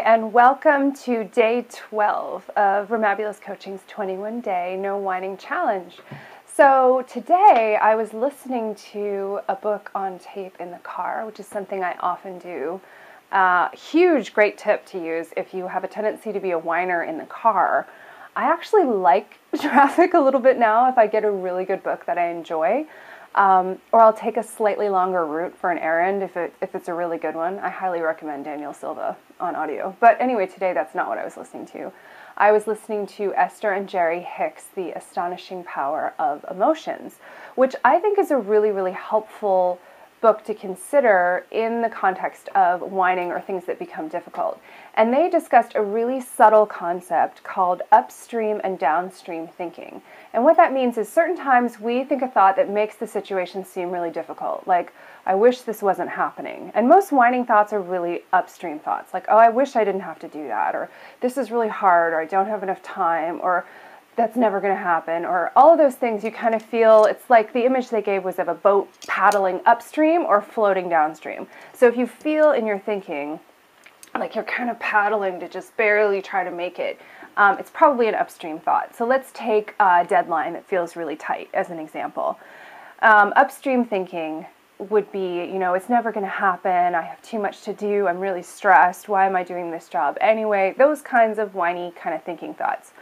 and welcome to day 12 of Remabulous Coaching's 21-day No Whining Challenge. So today I was listening to a book on tape in the car, which is something I often do. Huge, great tip to use if you have a tendency to be a whiner in the car. I actually like traffic a little bit now if I get a really good book that I enjoy. Or I'll take a slightly longer route for an errand if it's a really good one. I highly recommend Daniel Silva on audio. But anyway, today that's not what I was listening to. I was listening to Esther and Jerry Hicks' The Astonishing Power of Emotions, which I think is a really, really helpful book to consider in the context of whining or things that become difficult. And they discussed a really subtle concept called upstream and downstream thinking. And what that means is certain times we think a thought that makes the situation seem really difficult, like, I wish this wasn't happening. And most whining thoughts are really upstream thoughts, like, oh, I wish I didn't have to do that, or this is really hard, or I don't have enough time, or that's never going to happen, or all of those things you kind of feel, it's like the image they gave was of a boat paddling upstream or floating downstream. So if you feel in your thinking like you're kind of paddling to just barely try to make it, it's probably an upstream thought. So let's take a deadline that feels really tight as an example. Upstream thinking would be, it's never going to happen, I have too much to do, I'm really stressed, why am I doing this job anyway? Those kinds of whiny kind of thinking thoughts.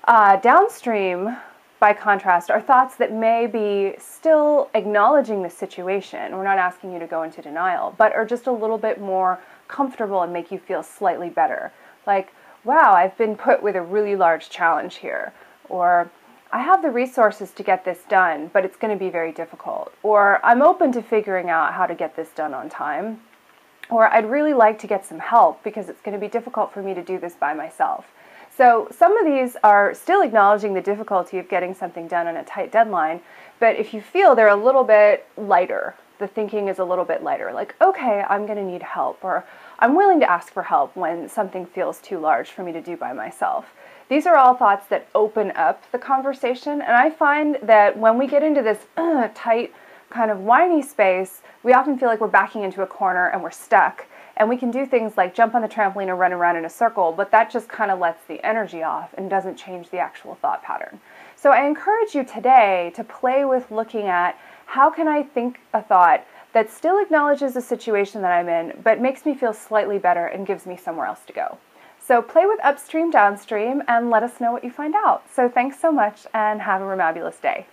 Downstream, by contrast, are thoughts that may be still acknowledging the situation. We're not asking you to go into denial, but are just a little bit more comfortable and make you feel slightly better. Like, wow, I've been put with a really large challenge here. Or, I have the resources to get this done, but it's going to be very difficult. Or, I'm open to figuring out how to get this done on time. Or, I'd really like to get some help because it's going to be difficult for me to do this by myself. So some of these are still acknowledging the difficulty of getting something done on a tight deadline, but if you feel they're a little bit lighter, the thinking is a little bit lighter, like, okay, I'm going to need help, or I'm willing to ask for help when something feels too large for me to do by myself. These are all thoughts that open up the conversation, and I find that when we get into this tight kind of whiny space, we often feel like we're backing into a corner and we're stuck. And we can do things like jump on the trampoline or run around in a circle, but that just kind of lets the energy off and doesn't change the actual thought pattern. So I encourage you today to play with looking at how can I think a thought that still acknowledges the situation that I'm in, but makes me feel slightly better and gives me somewhere else to go. So play with upstream, downstream, and let us know what you find out. So thanks so much and have a remabulous day.